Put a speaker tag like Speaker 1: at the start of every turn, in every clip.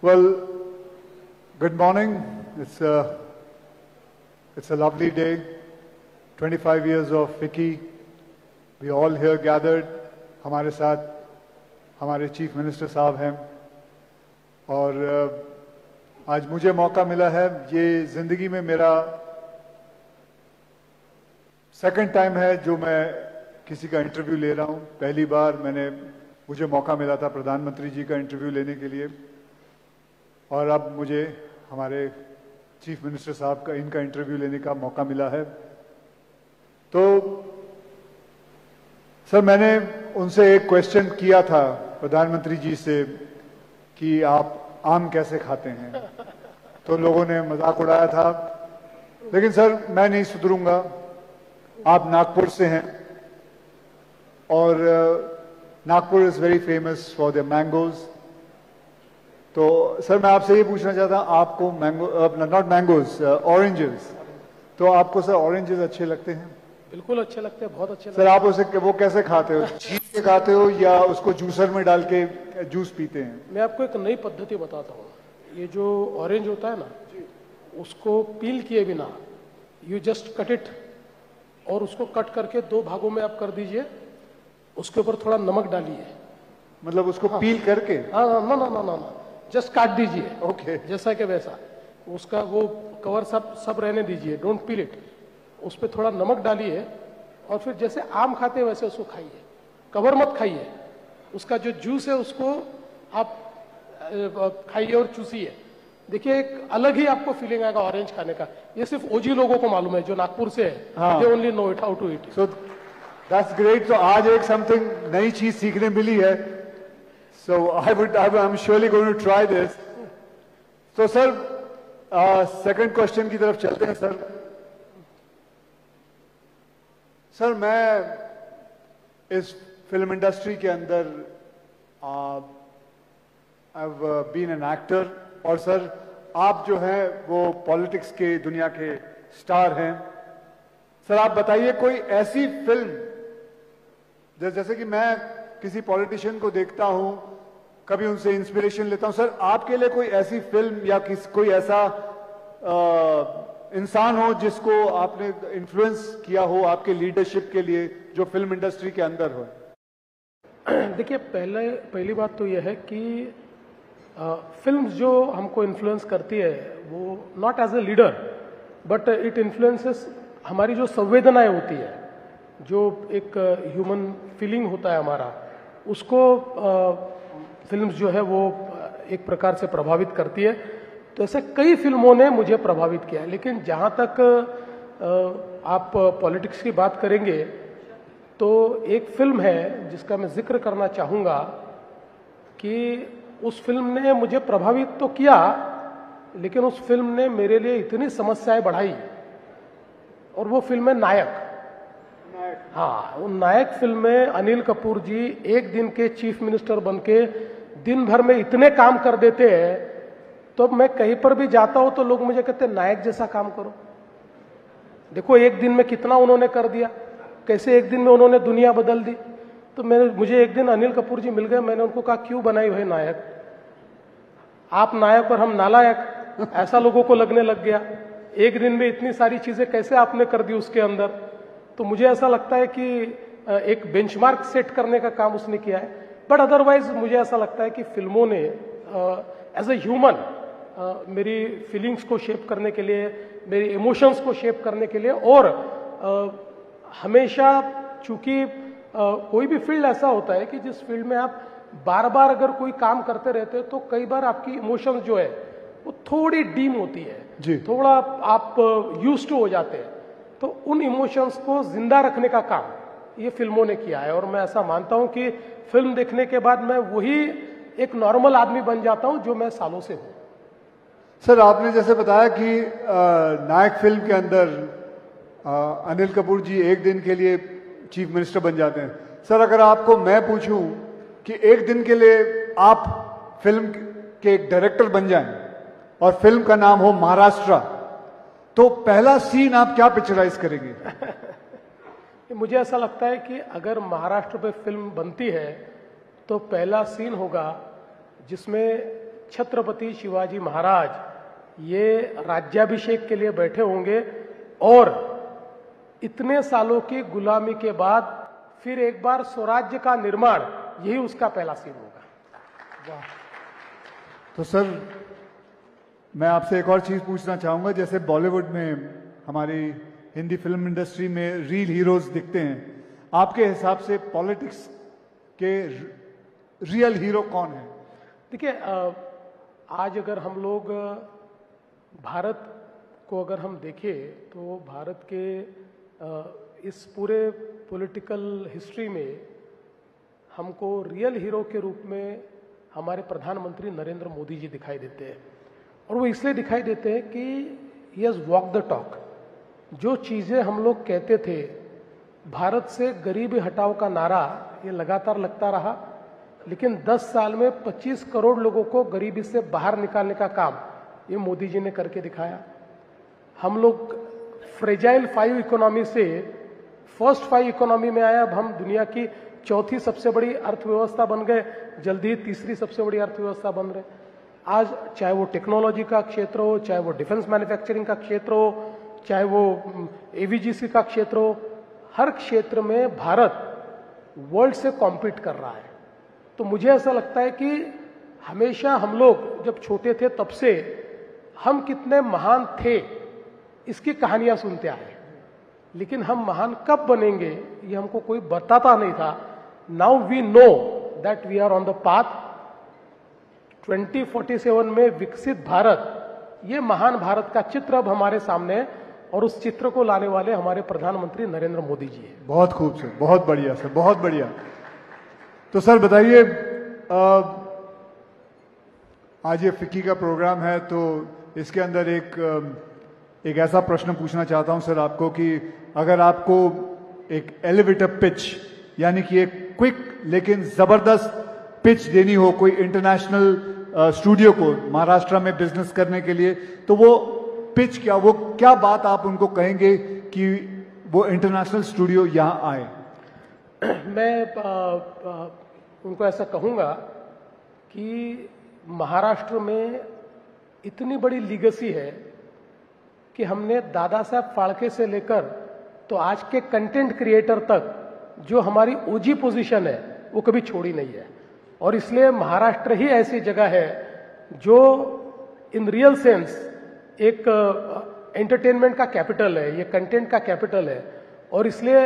Speaker 1: Well, good morning. It's a lovely day. 25 years of FICCI. We all here gathered. हमारे साथ हमारे chief minister साहब हैं और आज मुझे मौका मिला है, ये जिंदगी में मेरा सेकंड टाइम है जो मैं किसी का इंटरव्यू ले रहा हूं। पहली बार मुझे मौका मिला था प्रधानमंत्री जी का इंटरव्यू लेने के लिए और अब मुझे हमारे चीफ मिनिस्टर साहब का इनका इंटरव्यू लेने का मौका मिला है। तो सर, मैंने उनसे एक क्वेश्चन किया था प्रधानमंत्री जी से कि आप आम कैसे खाते हैं, तो लोगों ने मजाक उड़ाया था। लेकिन सर, मैं नहीं सुधरूंगा। आप नागपुर से हैं और Nagpur is very famous for the mangoes. तो सर, मैं आपसे ये पूछना चाहता हूं, आपको नॉट मैंगोज, ऑरेंजेस, तो आपको सर ऑरेंजेस अच्छे लगते हैं?
Speaker 2: बिल्कुल अच्छे लगते हैं, बहुत अच्छे लगते
Speaker 1: सर, आप उसे वो कैसे खाते हो? छील के खाते हो या उसको जूसर में डाल के जूस पीते हैं?
Speaker 2: मैं आपको एक नई पद्धति बताता हूँ। ये जो ऑरेंज होता है ना, उसको पील किए बिना यू जस्ट कट इट और उसको कट करके दो भागों में आप कर दीजिए। उसके ऊपर थोड़ा नमक डालिए।
Speaker 1: मतलब उसको पील करके?
Speaker 2: हाँ, ना, जस्ट काट दीजिए।
Speaker 1: ओके।
Speaker 2: जैसा कि वैसा उसका वो कवर सब रहने दीजिए, डोंट पील इट। उस पर थोड़ा नमक डालिए और फिर जैसे आम खाते हैं वैसे उसको खाइए, कवर मत खाइए। उसका जो जूस है उसको आप खाइए और चूसिए। देखिए, एक अलग ही आपको फीलिंग आएगा ऑरेंज खाने का। ये सिर्फ ओजी लोगों को मालूम है जो नागपुर से है। They only know it how to eat.
Speaker 1: So that's great. तो आज एक समथिंग नई चीज सीखने मिली है। So I am surely going to try this. तो सर, सेकंड क्वेश्चन की तरफ चलते हैं। सर, मैं इस फिल्म इंडस्ट्री के अंदर I have been an actor और सर, आप जो हैं वो पॉलिटिक्स के दुनिया के स्टार हैं। सर, आप बताइए कोई ऐसी फिल्म, जैसे कि मैं किसी पॉलिटिशियन को देखता हूं, कभी उनसे इंस्पिरेशन लेता हूं। सर, आपके लिए कोई ऐसी फिल्म या कोई ऐसा इंसान हो जिसको आपने इन्फ्लुएंस किया हो आपके लीडरशिप के लिए, जो फिल्म इंडस्ट्री के अंदर हो?
Speaker 2: देखिए, पहली बात तो यह है कि फिल्म्स जो हमको इन्फ्लुएंस करती है वो not as a leader but it influences हमारी जो संवेदनाएं होती है, जो एक ह्यूमन फीलिंग होता है हमारा, उसको फिल्म्स जो है वो एक प्रकार से प्रभावित करती है। तो ऐसे कई फिल्मों ने मुझे प्रभावित किया है। लेकिन जहाँ तक आप पॉलिटिक्स की बात करेंगे तो एक फिल्म है जिसका मैं जिक्र करना चाहूँगा कि उस फिल्म ने मुझे प्रभावित तो किया, लेकिन उस फिल्म ने मेरे लिए इतनी समस्याएं बढ़ाई, और वो फिल्म है नायक। हाँ, वो नायक फिल्म में अनिल कपूर जी एक दिन के चीफ मिनिस्टर बनके दिन भर में इतने काम कर देते हैं, तो मैं कहीं पर भी जाता हूं तो लोग मुझे कहते हैं नायक जैसा काम करो। देखो, एक दिन में कितना उन्होंने कर दिया, कैसे एक दिन में उन्होंने दुनिया बदल दी। तो मुझे एक दिन अनिल कपूर जी मिल गए। मैंने उनको कहा, क्यों बनाई भाई नायक? आप नायक और हम नालायक, ऐसा लोगों को लगने लग गया। एक दिन में इतनी सारी चीजें कैसे आपने कर दी उसके अंदर। तो मुझे ऐसा लगता है कि एक बेंचमार्क सेट करने का काम उसने किया है। बट अदरवाइज मुझे ऐसा लगता है कि फिल्मों ने एज ए ह्यूमन मेरी फीलिंग्स को शेप करने के लिए, मेरी इमोशंस को शेप करने के लिए, और हमेशा चूंकि कोई भी फील्ड ऐसा होता है कि जिस फील्ड में आप बार बार अगर कोई काम करते रहते हैं तो कई बार आपकी इमोशंस जो है वो थोड़ी डीम होती है
Speaker 1: जी।
Speaker 2: थोड़ा आप यूज्ड टू हो जाते हैं। तो उन इमोशंस को जिंदा रखने का काम ये फिल्मों ने किया है, और मैं ऐसा मानता हूं कि फिल्म देखने के बाद मैं वही एक नॉर्मल आदमी बन जाता हूं जो मैं सालों से हूं।
Speaker 1: सर, आपने जैसे बताया कि नायक फिल्म के अंदर अनिल कपूर जी एक दिन के लिए चीफ मिनिस्टर बन जाते हैं। सर, अगर आपको मैं पूछूं कि एक दिन के लिए आप फिल्म के एक डायरेक्टर बन जाएं और फिल्म का नाम हो महाराष्ट्र, तो पहला सीन आप क्या पिक्चराइज करेंगे?
Speaker 2: मुझे ऐसा लगता है कि अगर महाराष्ट्र पे फिल्म बनती है तो पहला सीन होगा जिसमें छत्रपति शिवाजी महाराज ये राज्याभिषेक के लिए बैठे होंगे और इतने सालों की गुलामी के बाद फिर एक बार स्वराज्य का निर्माण, यही उसका पहला सीन होगा।
Speaker 1: वाह। तो सर मैं आपसे एक और चीज पूछना चाहूंगा, जैसे बॉलीवुड में हमारी हिंदी फिल्म इंडस्ट्री में रियल हीरोज दिखते हैं, आपके हिसाब से पॉलिटिक्स के रियल हीरो कौन है?
Speaker 2: देखिए, आज अगर हम लोग भारत को अगर हम देखें तो भारत के इस पूरे पॉलिटिकल हिस्ट्री में हमको रियल हीरो के रूप में हमारे प्रधानमंत्री नरेंद्र मोदी जी दिखाई देते हैं। और वो इसलिए दिखाई देते हैं कि he has walk the talk. जो चीजें हम लोग कहते थे, भारत से गरीबी हटाओ का नारा ये लगातार लगता रहा, लेकिन 10 साल में 25 करोड़ लोगों को गरीबी से बाहर निकालने का काम ये मोदी जी ने करके दिखाया। हम लोग फ्रेजाइल 5 इकोनॉमी से फर्स्ट 5 इकोनॉमी में आया। अब हम दुनिया की चौथी सबसे बड़ी अर्थव्यवस्था बन गए, जल्दी ही तीसरी सबसे बड़ी अर्थव्यवस्था बन रहे। आज चाहे वो टेक्नोलॉजी का क्षेत्र हो, चाहे वो डिफेंस मैन्युफैक्चरिंग का क्षेत्र हो, चाहे वो एवीजीसी का क्षेत्र हो, हर क्षेत्र में भारत वर्ल्ड से कॉम्पीट कर रहा है। तो मुझे ऐसा लगता है कि हमेशा हम लोग जब छोटे थे तब से हम कितने महान थे इसकी कहानियां सुनते आए, लेकिन हम महान कब बनेंगे ये हमको कोई बताता नहीं था। Now we know that we are on the path. 2047 में विकसित भारत, ये महान भारत का चित्र अब हमारे सामने है और उस चित्र को लाने वाले हमारे प्रधानमंत्री नरेंद्र मोदी जी हैं।
Speaker 1: बहुत खूब सर, बहुत बढ़िया सर, बहुत बढ़िया। तो सर बताइए, आज ये फिक्की का प्रोग्राम है तो इसके अंदर एक ऐसा प्रश्न पूछना चाहता हूं सर आपको कि अगर आपको एक एलिवेटर पिच यानी कि एक क्विक लेकिन जबरदस्त पिच देनी हो कोई इंटरनेशनल स्टूडियो को महाराष्ट्र में बिजनेस करने के लिए, तो वो पिच क्या, वो क्या बात आप उनको कहेंगे कि वो इंटरनेशनल स्टूडियो यहां आए?
Speaker 2: मैं उनको ऐसा कहूंगा कि महाराष्ट्र में इतनी बड़ी लीगेसी है कि हमने दादा साहब फाल्के से लेकर तो आज के कंटेंट क्रिएटर तक जो हमारी ओजी पोजीशन है वो कभी छोड़ी नहीं है। और इसलिए महाराष्ट्र ही ऐसी जगह है जो इन रियल सेंस एक एंटरटेनमेंट का कैपिटल है, ये कंटेंट का कैपिटल है। और इसलिए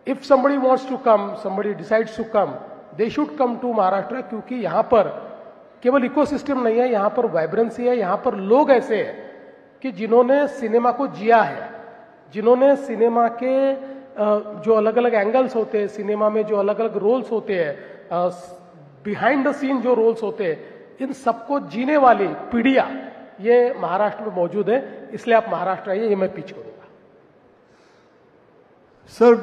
Speaker 2: if somebody wants to come, somebody decides to come, they should come to Maharashtra, क्योंकि यहाँ पर केवल इकोसिस्टम नहीं है, यहाँ पर वाइब्रेंसी है, यहाँ पर लोग ऐसे हैं कि जिन्होंने सिनेमा को जिया है, जिन्होंने सिनेमा के जो अलग अलग एंगल्स होते हैं, सिनेमा में जो अलग अलग रोल्स होते हैं, बिहाइंड द सीन जो रोल्स होते हैं, इन सबको जीने वाली पीढ़ियां ये महाराष्ट्र में मौजूद है। इसलिए आप महाराष्ट्र आइए, ये मैं पिच करूंगा।
Speaker 1: सर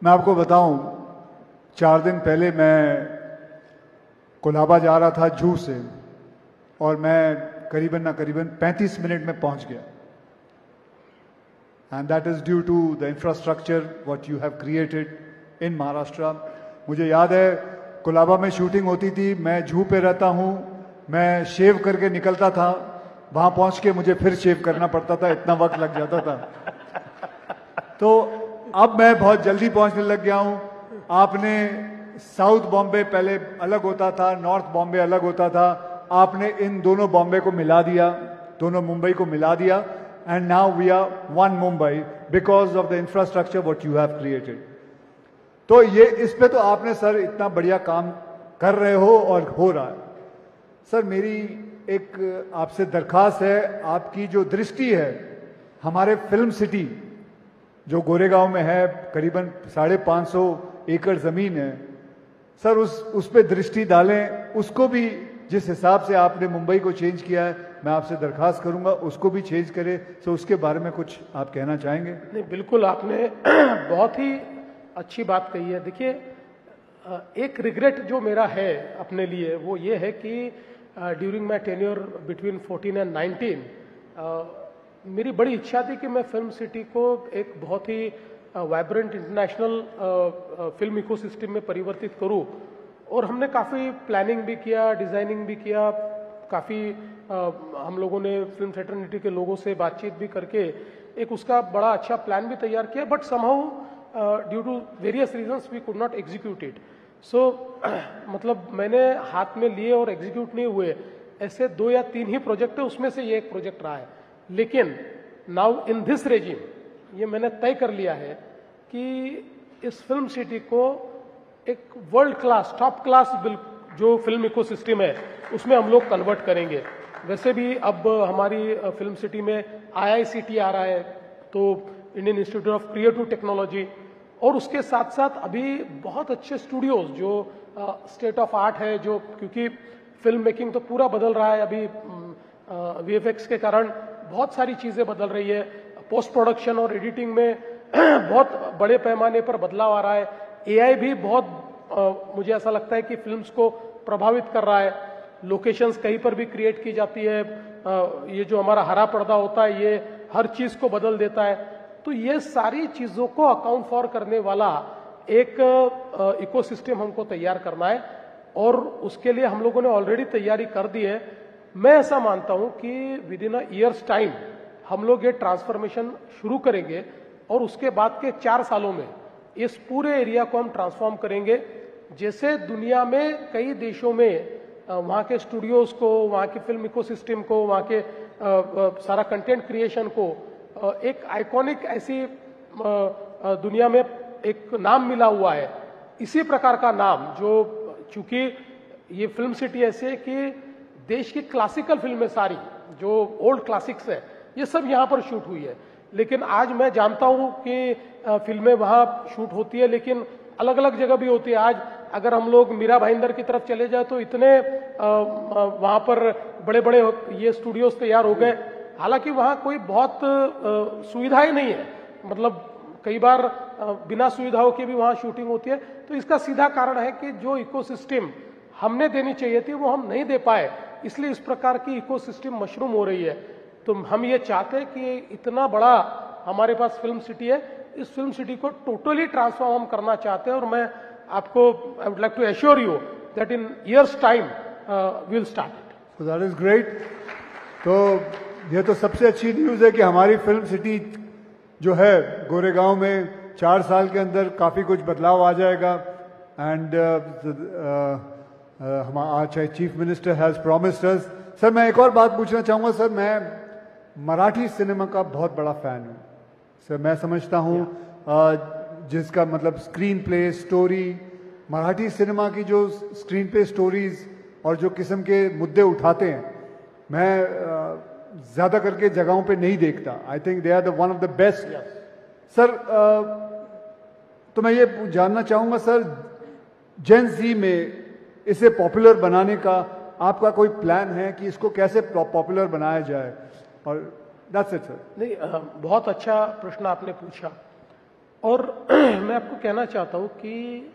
Speaker 1: मैं आपको बताऊं, 4 दिन पहले मैं कोलाबा जा रहा था जूहू से और मैं करीबन 35 मिनट में पहुंच गया। And that is due to the infrastructure what you have created in Maharashtra. मुझे याद है कोलाबा में शूटिंग होती थी, मैं जूहू पे रहता हूं, मैं शेव करके निकलता था, वहां पहुंच के मुझे फिर शेव करना पड़ता था, इतना वक्त लग जाता था। तो अब मैं बहुत जल्दी पहुंचने लग गया हूं। आपने साउथ बॉम्बे पहले अलग होता था, नॉर्थ बॉम्बे अलग होता था, आपने इन दोनों बॉम्बे को मिला दिया, दोनों मुंबई को मिला दिया, and now we are one Mumbai because of the infrastructure what you have created. तो ये इस पे तो आपने सर इतना बढ़िया काम कर रहे हो और हो रहा है। सर मेरी एक आपसे दरखास्त है, आपकी जो दृष्टि है हमारे फिल्म सिटी जो गोरेगांव में है, करीबन 550 एकड़ जमीन है, सर उस पे दृष्टि डालें, उसको भी जिस हिसाब से आपने मुंबई को चेंज किया है, मैं आपसे दरखास्त करूंगा उसको भी चेंज करें। तो उसके बारे में कुछ आप कहना चाहेंगे?
Speaker 2: नहीं, बिल्कुल, आपने बहुत ही अच्छी बात कही है। देखिए, एक रिग्रेट जो मेरा है अपने लिए वो ये है कि during my tenure between 14 and 19 मेरी बड़ी इच्छा थी कि मैं फिल्म सिटी को एक बहुत ही वाइब्रेंट इंटरनेशनल फिल्म इकोसिस्टम में परिवर्तित करूं। और हमने काफ़ी प्लानिंग भी किया, डिज़ाइनिंग भी किया, काफ़ी हम लोगों ने फिल्म फ्रेटर्निटी के लोगों से बातचीत भी करके एक उसका बड़ा अच्छा प्लान भी तैयार किया, but somehow due to various reasons we could not execute it. So मतलब मैंने हाथ में लिए और एग्जीक्यूट नहीं हुए ऐसे 2 या 3 ही प्रोजेक्ट है, उसमें से ये एक प्रोजेक्ट रहा है। लेकिन नाउ इन दिस रेजिम ये मैंने तय कर लिया है कि इस फिल्म सिटी को एक वर्ल्ड क्लास, टॉप क्लास जो फिल्म इकोसिस्टम है उसमें हम लोग कन्वर्ट करेंगे। वैसे भी अब हमारी फिल्म सिटी में IICT आ रहा है, तो Indian institute of creative technology, और उसके साथ साथ अभी बहुत अच्छे स्टूडियोज जो स्टेट ऑफ आर्ट है, जो क्योंकि फिल्म मेकिंग तो पूरा बदल रहा है अभी, VFX के कारण बहुत सारी चीज़ें बदल रही है, पोस्ट प्रोडक्शन और एडिटिंग में बहुत बड़े पैमाने पर बदलाव आ रहा है। AI भी बहुत मुझे ऐसा लगता है कि फिल्म्स को प्रभावित कर रहा है। लोकेशंस कहीं पर भी क्रिएट की जाती है, ये जो हमारा हरा पर्दा होता है ये हर चीज़ को बदल देता है। तो ये सारी चीज़ों को अकाउंट फॉर करने वाला एक इकोसिस्टम हमको तैयार करना है, और उसके लिए हम लोगों ने ऑलरेडी तैयारी कर दी है। मैं ऐसा मानता हूं कि with in a years time हम लोग ये ट्रांसफॉर्मेशन शुरू करेंगे, और उसके बाद के 4 सालों में इस पूरे एरिया को हम ट्रांसफॉर्म करेंगे। जैसे दुनिया में कई देशों में वहाँ के स्टूडियोज को, वहाँ की फिल्म इकोसिस्टम को, वहाँ के सारा कंटेंट क्रिएशन को एक आइकॉनिक ऐसी दुनिया में एक नाम मिला हुआ है, इसी प्रकार का नाम, जो चूंकि ये फिल्म सिटी ऐसी है कि देश की क्लासिकल फिल्में सारी जो ओल्ड क्लासिक्स है ये सब यहाँ पर शूट हुई है। लेकिन आज मैं जानता हूँ कि फिल्में वहाँ शूट होती है, लेकिन अलग अलग जगह भी होती है। आज अगर हम लोग मीरा भाईंदर की तरफ चले जाए तो इतने वहाँ पर बड़े बड़े ये स्टूडियोज तैयार हो गए, हालांकि वहाँ कोई बहुत सुविधाएं नहीं है, मतलब कई बार बिना सुविधाओं के भी वहाँ शूटिंग होती है। तो इसका सीधा कारण है कि जो इकोसिस्टम हमने देनी चाहिए थी वो हम नहीं दे पाए, इसलिए इस प्रकार की इकोसिस्टम मशरूम हो रही है। तो हम ये चाहते हैं कि इतना बड़ा हमारे पास फिल्म सिटी है, इस फिल्म सिटी को टोटली ट्रांसफॉर्म करना चाहते हैं, और मैं आपको I would like to assure you that in years time we will start it.
Speaker 1: So that is great. तो ये तो सबसे अच्छी न्यूज़ है कि हमारी फिल्म सिटी जो है गोरेगांव में 4 साल के अंदर काफ़ी कुछ बदलाव आ जाएगा। एंड हमारा chief minister has promised us. Sir मैं एक और बात पूछना चाहूँगा। सर मैं मराठी सिनेमा का बहुत बड़ा फ़ैन हूँ सर। मैं समझता हूँ जिसका मतलब screen play, story, Marathi cinema की जो स्क्रीन प्ले स्टोरीज और जो किस्म के मुद्दे उठाते हैं, मैं ज़्यादा करके जगहों पे नहीं देखता। I think they are the one of the best. Sir तो मैं ये जानना चाहूँगा सर, जेन ज़ी में इसे पॉपुलर बनाने का आपका कोई प्लान है कि इसको कैसे पॉपुलर बनाया जाए? और दैट्स इट सर।
Speaker 2: नहीं, बहुत अच्छा प्रश्न आपने पूछा, और मैं आपको कहना चाहता हूँ कि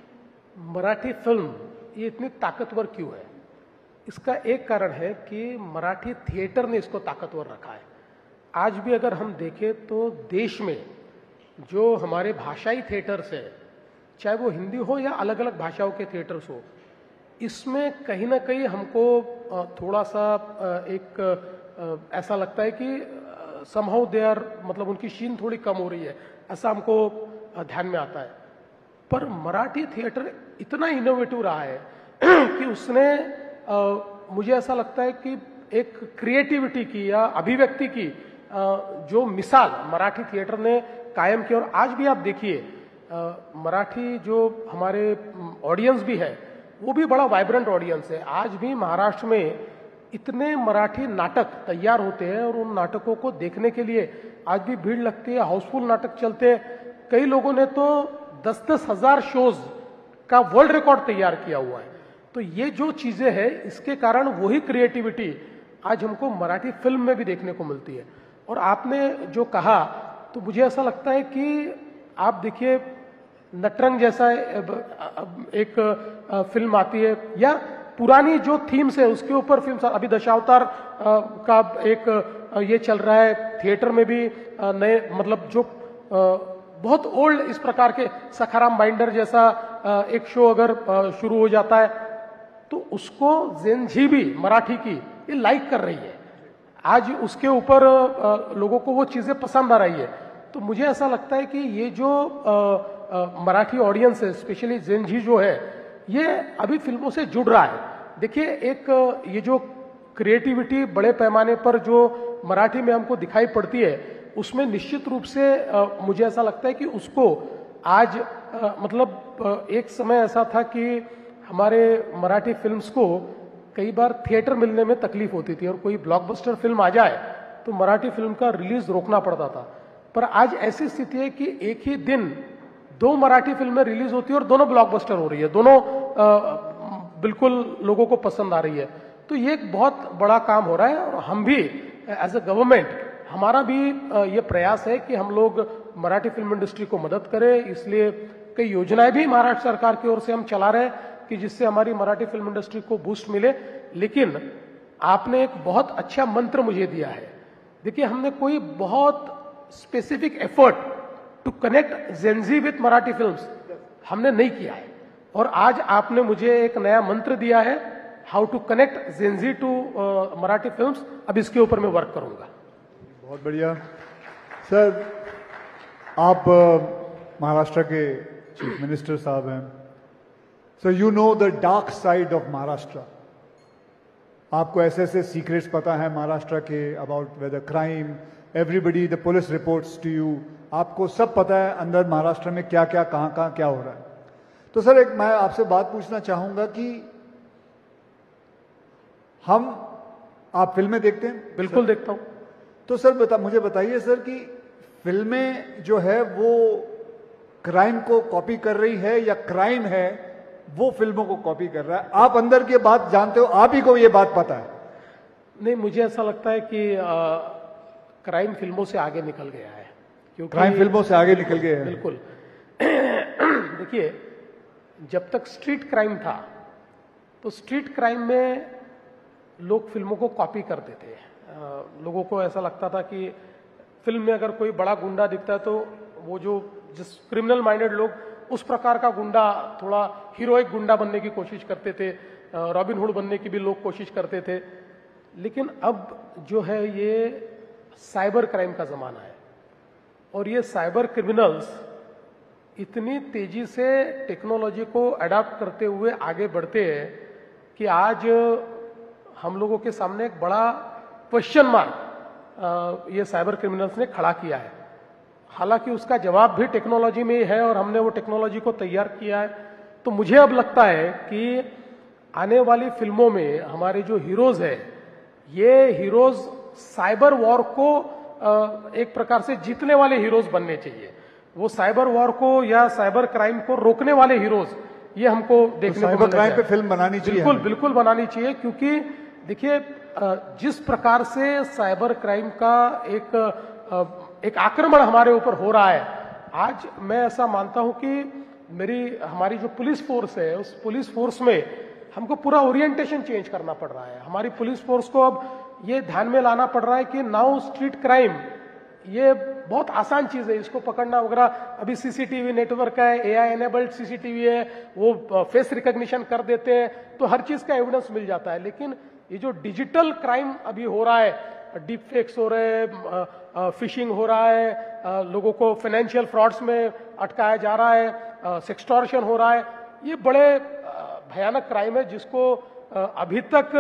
Speaker 2: मराठी फिल्म ये इतनी ताकतवर क्यों है। इसका एक कारण है कि मराठी थिएटर ने इसको ताकतवर रखा है। आज भी अगर हम देखें तो देश में जो हमारे भाषाई थिएटर्स है, चाहे वो हिंदी हो या अलग अलग भाषाओं के थिएटर्स हो, इसमें कहीं ना कहीं हमको थोड़ा सा एक ऐसा लगता है कि समहाउ दे आर, मतलब उनकी शीन थोड़ी कम हो रही है, ऐसा हमको ध्यान में आता है। पर मराठी थिएटर इतना इनोवेटिव रहा है कि उसने मुझे ऐसा लगता है कि एक क्रिएटिविटी की या अभिव्यक्ति की जो मिसाल मराठी थिएटर ने कायम की। और आज भी आप देखिए मराठी जो हमारे ऑडियंस भी है वो भी बड़ा वाइब्रेंट ऑडियंस है। आज भी महाराष्ट्र में इतने मराठी नाटक तैयार होते हैं और उन नाटकों को देखने के लिए आज भी भीड़ लगती है, हाउसफुल नाटक चलते हैं। कई लोगों ने तो 10-10 हजार शोज का वर्ल्ड रिकॉर्ड तैयार किया हुआ है। तो ये जो चीजें हैं इसके कारण वही क्रिएटिविटी आज हमको मराठी फिल्म में भी देखने को मिलती है। और आपने जो कहा तो मुझे ऐसा लगता है कि आप देखिए नटरंग जैसा एक फिल्म आती है, या पुरानी जो थीम्स है उसके ऊपर फिल्म, अभी दशावतार का एक ये चल रहा है थिएटर में भी नए, मतलब जो बहुत ओल्ड इस प्रकार के सखाराम बाइंडर जैसा एक शो अगर शुरू हो जाता है तो उसको जेनजी भी मराठी की ये लाइक कर रही है। आज उसके ऊपर लोगों को वो चीजें पसंद आ रही है। तो मुझे ऐसा लगता है कि ये जो मराठी ऑडियंस है, स्पेशली जेनजी जो है, ये अभी फिल्मों से जुड़ रहा है। देखिए, एक ये जो क्रिएटिविटी बड़े पैमाने पर जो मराठी में हमको दिखाई पड़ती है, उसमें निश्चित रूप से मुझे ऐसा लगता है कि उसको आज मतलब एक समय ऐसा था कि हमारे मराठी फिल्म्स को कई बार थिएटर मिलने में तकलीफ होती थी, और कोई ब्लॉकबस्टर फिल्म आ जाए तो मराठी फिल्म का रिलीज रोकना पड़ता था। पर आज ऐसी स्थिति है कि एक ही दिन 2 मराठी फिल्में रिलीज होती है और दोनों ब्लॉकबस्टर हो रही है, दोनों बिल्कुल लोगों को पसंद आ रही है। तो ये एक बहुत बड़ा काम हो रहा है, और हम भी एज अ गवर्नमेंट, हमारा भी ये प्रयास है कि हम लोग मराठी फिल्म इंडस्ट्री को मदद करें। इसलिए कई योजनाएं भी महाराष्ट्र सरकार की ओर से हम चला रहे हैं कि जिससे हमारी मराठी फिल्म इंडस्ट्री को बूस्ट मिले। लेकिन आपने एक बहुत अच्छा मंत्र मुझे दिया है। देखिए, हमने कोई बहुत specific effort to connect Gen Z with Marathi films हमने नहीं किया है, और आज आपने मुझे एक नया मंत्र दिया है, how to connect Gen Z to Marathi films. अब इसके ऊपर मैं वर्क करूंगा।
Speaker 1: बहुत बढ़िया सर। आप महाराष्ट्र के चीफ मिनिस्टर साहब हैं, so you know the dark side of Maharashtra. आपको ऐसे ऐसे सीक्रेट्स पता है महाराष्ट्र के, about whether crime, everybody, the police reports to you, आपको सब पता है अंदर महाराष्ट्र में क्या क्या कहां क्या हो रहा है। तो सर, एक मैं आपसे बात पूछना चाहूंगा कि आप फिल्में देखते हैं?
Speaker 2: बिल्कुल देखता हूं।
Speaker 1: तो सर मुझे बताइए सर कि फिल्में जो है वो क्राइम को कॉपी कर रही है या क्राइम है वो फिल्मों को कॉपी कर रहा है? आप अंदर की बात जानते हो, आप ही को ये बात पता है।
Speaker 2: नहीं, मुझे ऐसा लगता है कि क्राइम फिल्मों से आगे निकल गया है, क्योंकि
Speaker 1: क्राइम फिल्मों से आगे निकल गया है।
Speaker 2: बिल्कुल। देखिए, जब तक स्ट्रीट क्राइम था तो स्ट्रीट क्राइम में लोग फिल्मों को कॉपी करते थे। लोगों को ऐसा लगता था कि फिल्म में अगर कोई बड़ा गुंडा दिखता है तो वो जो जिस क्रिमिनल माइंडेड लोग उस प्रकार का गुंडा, थोड़ा हीरोइक गुंडा बनने की कोशिश करते थे, रॉबिन हुड बनने की भी लोग कोशिश करते थे। लेकिन अब जो है ये साइबर क्राइम का जमाना है, और ये साइबर क्रिमिनल्स इतनी तेजी से टेक्नोलॉजी को अडॉप्ट करते हुए आगे बढ़ते हैं कि आज हम लोगों के सामने एक बड़ा क्वेश्चन मार्क ये साइबर क्रिमिनल्स ने खड़ा किया है। हालांकि उसका जवाब भी टेक्नोलॉजी में ही है, और हमने वो टेक्नोलॉजी को तैयार किया है। तो मुझे अब लगता है कि आने वाली फिल्मों में हमारे जो हीरोज हैं, ये हीरोज साइबर वॉर को एक प्रकार से जीतने वाले हीरोज बनने चाहिए। वो साइबर वॉर को या साइबर क्राइम को रोकने वाले हीरोज, ये हमको देखने को
Speaker 1: साइबर क्राइम पे फिल्म बनानी चाहिए।
Speaker 2: बिल्कुल बिल्कुल बनानी चाहिए, क्योंकि देखिए जिस प्रकार से साइबर क्राइम का एक आक्रमण हमारे ऊपर हो रहा है, आज मैं ऐसा मानता हूं कि हमारी जो पुलिस फोर्स है, उस पुलिस फोर्स में हमको पूरा ओरिएंटेशन चेंज करना पड़ रहा है। हमारी पुलिस फोर्स को अब ये ध्यान में लाना पड़ रहा है कि नाउ स्ट्रीट क्राइम ये बहुत आसान चीज है, इसको पकड़ना वगैरह। अभी सीसीटीवी नेटवर्क है, एआई एनेबल्ड सीसीटीवी है, वो फेस रिकॉग्निशन कर देते हैं, तो हर चीज का एविडेंस मिल जाता है। लेकिन ये जो डिजिटल क्राइम अभी हो रहा है, डीप फेक्स हो रहे हैं, फिशिंग हो रहा है, लोगों को फाइनेंशियल फ्रॉड्स में अटकाया जा रहा है, सेक्सटॉर्शन हो रहा है, ये बड़े भयानक क्राइम है जिसको अभी तक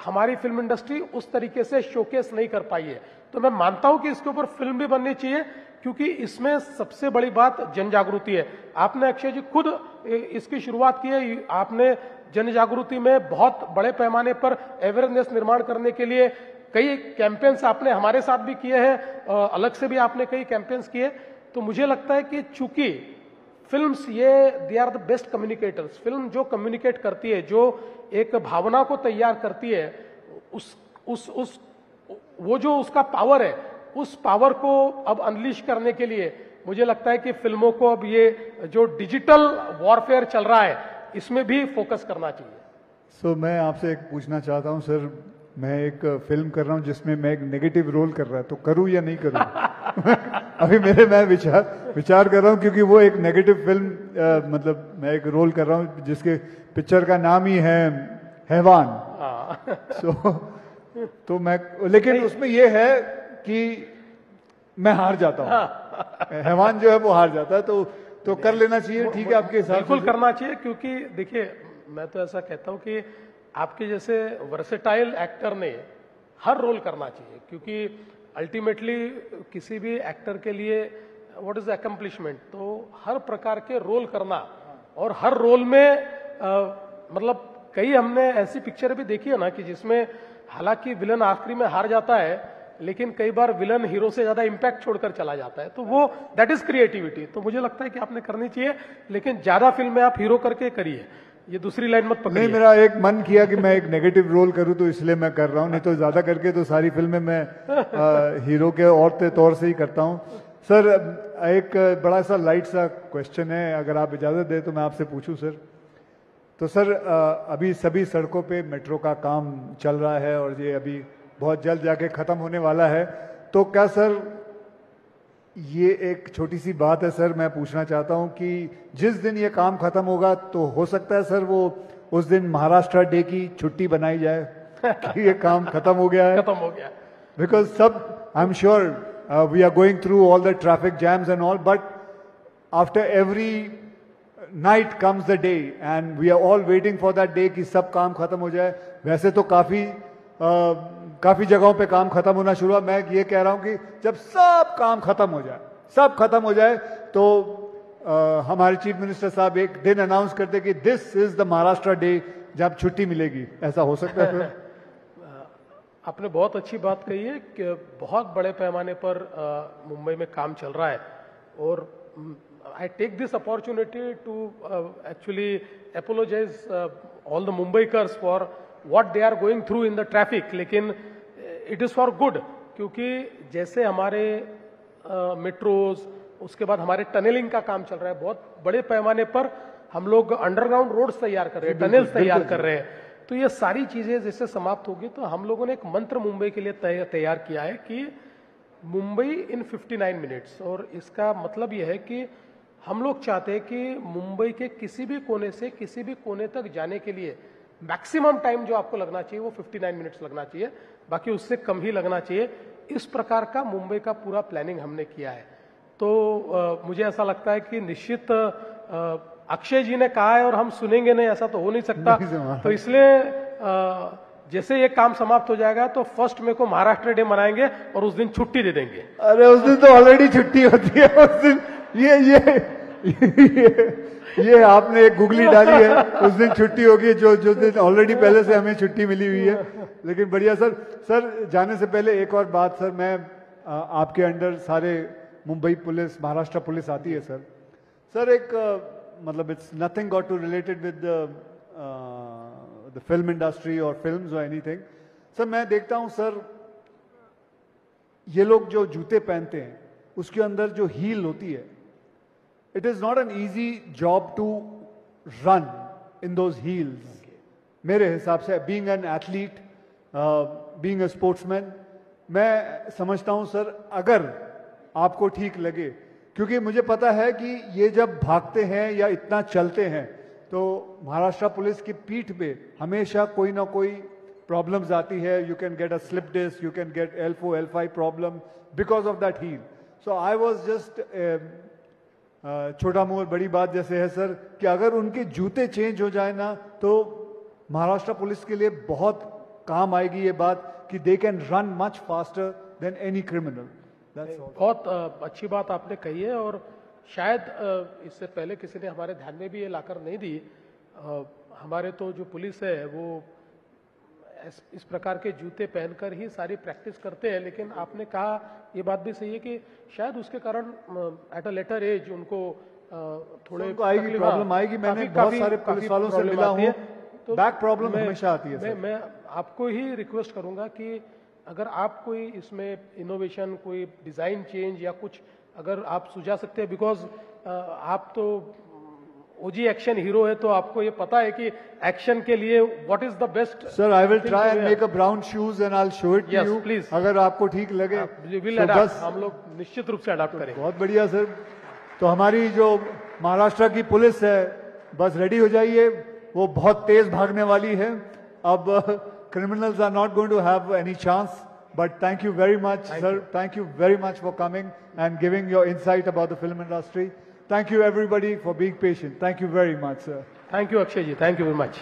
Speaker 2: हमारी फिल्म इंडस्ट्री उस तरीके से शोकेस नहीं कर पाई है। तो मैं मानता हूं कि इसके ऊपर फिल्म भी बननी चाहिए, क्योंकि इसमें सबसे बड़ी बात जन जागृति है। आपने अक्षय जी खुद इसकी शुरुआत की है, आपने जन जागृति में बहुत बड़े पैमाने पर अवेयरनेस निर्माण करने के लिए कई कैंपेन्स आपने हमारे साथ भी किए हैं, अलग से भी आपने कई कैंपेन्स किए। तो मुझे लगता है कि चूंकि films they are the best communicators. Film जो कम्युनिकेट करती है, जो एक भावना को तैयार करती है, वो जो उसका पावर है, उस पावर को अब अनलीश करने के लिए मुझे लगता है कि फिल्मों को अब ये जो डिजिटल वॉरफेयर चल रहा है, इसमें भी फोकस करना चाहिए।
Speaker 1: मैं आपसे एक पूछना चाहता हूं सर, मैं एक फिल्म कर रहा हूं जिसमें मैं एक नेगेटिव रोल कर रहा है, तो करूं या नहीं करूं? अभी मैं विचार कर रहा हूँ क्योंकि वो एक नेगेटिव फिल्म मतलब मैं एक रोल कर रहा हूँ जिसके पिक्चर का नाम ही है हैवान। तो मैं लेकिन उसमें ये है कि मैं हार जाता हूँ। हैवान जो है वो हार जाता है तो कर लेना चाहिए। ठीक है आपके हिसाब से?
Speaker 2: बिल्कुल करना चाहिए, क्योंकि देखिए मैं तो ऐसा कहता हूँ कि आपके जैसे वर्सेटाइल एक्टर ने हर रोल करना चाहिए, क्योंकि अल्टीमेटली किसी भी एक्टर के लिए व्हाट इज अकम्प्लिशमेंट, तो हर प्रकार के रोल करना और हर रोल में मतलब कई हमने ऐसी पिक्चर भी देखी है ना कि जिसमें हालांकि विलन आखिरी में हार जाता है, लेकिन कई बार विलन हीरो से ज्यादा इंपैक्ट छोड़कर चला जाता है, तो वो दैट इज क्रिएटिविटी। तो मुझे लगता है कि आपने करनी चाहिए, लेकिन ज्यादा फिल्में आप हीरो करके करिए, ये दूसरी लाइन मत पकड़िए।
Speaker 1: नहीं, मेरा एक मन किया कि मैं एक नेगेटिव रोल करूं तो इसलिए मैं कर रहा हूं, नहीं तो ज्यादा करके तो सारी फिल्में मैं हीरो के और तौर से ही करता हूं। सर एक बड़ा सा लाइट सा क्वेश्चन है, अगर आप इजाजत दें तो मैं आपसे पूछूं सर। तो सर अभी सभी सड़कों पे मेट्रो का काम चल रहा है और ये अभी बहुत जल्द जाके खत्म होने वाला है, तो क्या सर ये एक छोटी सी बात है सर, मैं पूछना चाहता हूं कि जिस दिन ये काम खत्म होगा तो हो सकता है सर वो उस दिन महाराष्ट्र डे की छुट्टी बनाई जाए कि ये काम खत्म हो गया है।
Speaker 2: खत्म हो गया,
Speaker 1: बिकॉज सब I am sure we are going through all the traffic jams and all, but after every night comes the day and we are all waiting for that day कि सब काम खत्म हो जाए। वैसे तो काफी जगहों पे काम खत्म होना शुरू हुआ। मैं ये कह रहा हूं कि जब सब काम खत्म हो जाए तो हमारे चीफ मिनिस्टर साहब एक दिन अनाउंस करते कि this is the Maharashtra day, जब छुट्टी मिलेगी। ऐसा हो सकता है?
Speaker 2: आपने बहुत अच्छी बात कही है कि बहुत बड़े पैमाने पर मुंबई में काम चल रहा है, और I take this opportunity to actually apologise all the Mumbaikars for what they are going through in the traffic, लेकिन it is for good, क्योंकि जैसे हमारे मेट्रोज, उसके बाद हमारे टनलिंग का काम चल रहा है, बहुत बड़े पैमाने पर हम लोग अंडरग्राउंड रोड्स तैयार कर रहे हैं, टनल्स तैयार कर रहे हैं, तो ये सारी चीजें जैसे समाप्त होगी तो हम लोगों ने एक मंत्र मुंबई के लिए तैयार किया है कि मुंबई इन 59 मिनट्स, और इसका मतलब यह है कि हम लोग चाहते हैं कि मुंबई के किसी भी कोने से किसी भी कोने तक जाने के लिए मैक्सिमम टाइम जो आपको लगना चाहिए वो 59 मिनट्स लगना चाहिए, बाकी उससे कम ही लगना चाहिए। इस प्रकार का मुंबई का पूरा प्लानिंग हमने किया है। तो मुझे ऐसा लगता है कि निश्चित अक्षय जी ने कहा है और हम सुनेंगे नहीं, ऐसा तो हो नहीं सकता। तो इसलिए जैसे ये काम समाप्त हो जाएगा तो 1 मई को महाराष्ट्र डे मनाएंगे और उस दिन छुट्टी दे देंगे।
Speaker 1: अरे उस दिन तो ऑलरेडी छुट्टी होती है उस दिन। ये आपने एक गुगली डाली है, उस दिन छुट्टी होगी, जो दिन ऑलरेडी पहले से हमें छुट्टी मिली हुई है। लेकिन बढ़िया सर जाने से पहले एक और बात सर, मैं आपके अंडर सारे मुंबई पुलिस, महाराष्ट्र पुलिस आती है सर एक मतलब it's nothing got to related with the film industry और फिल्म्स और एनीथिंग। सर मैं देखता हूं सर, ये लोग जो जूते पहनते हैं उसके अंदर जो हील होती है, it is not an easy job to run in those heels. मेरे हिसाब से being an athlete, being a sportsman, मैं समझता हूं सर अगर आपको ठीक लगे, क्योंकि मुझे पता है कि ये जब भागते हैं या इतना चलते हैं तो महाराष्ट्र पुलिस की पीठ पे हमेशा कोई ना कोई प्रॉब्लम्स आती है। You can get a slip disc, you can get L4, L5 problem because of that heel. So I was just छोटा मुंह बड़ी बात जैसे है सर कि अगर उनके जूते चेंज हो जाए ना तो महाराष्ट्र पुलिस के लिए बहुत काम आएगी ये बात कि they can run much faster than any criminal.
Speaker 2: बहुत अच्छी बात आपने कही है, और शायद इससे पहले किसी ने हमारे ध्यान में भी ये लाकर नहीं दी। हमारे तो जो पुलिस है वो इस प्रकार के जूते पहनकर ही सारी प्रैक्टिस करते हैं, लेकिन आपने कहा ये बात भी सही है कि शायद उसके कारण एट अ लेटर एज उनको थोड़े
Speaker 1: प्रॉब्लम आएगी। मैंने बहुत सारे पुलिस वालों से मिला हूं, तो बैक प्रॉब्लम हमेशा आती है।
Speaker 2: मैं आपको ही रिक्वेस्ट करूंगा कि अगर आप कोई इसमें इनोवेशन, कोई डिजाइन चेंज या कुछ अगर आप सुझा सकते हैं, बिकॉज आप तो ओजी एक्शन हीरो है, तो आपको ये पता है कि एक्शन के लिए what is the best.
Speaker 1: Sir I will try and make a brown shoes and I will show it to you,
Speaker 2: please,
Speaker 1: अगर आपको ठीक लगे।
Speaker 2: हम लोग निश्चित रूप से अडॉप्ट करेंगे।
Speaker 1: बहुत बढ़िया सर। तो हमारी जो महाराष्ट्र की पुलिस है, बस रेडी हो जाइए, वो बहुत तेज भागने वाली है. अब criminals are not going to have any chance. But thank you very much, sir. Thank you very much for coming and giving your insight about the film industry. Thank you everybody for being patient. Thank you very much, sir.
Speaker 2: Thank you, Akshay ji. Thank you very much.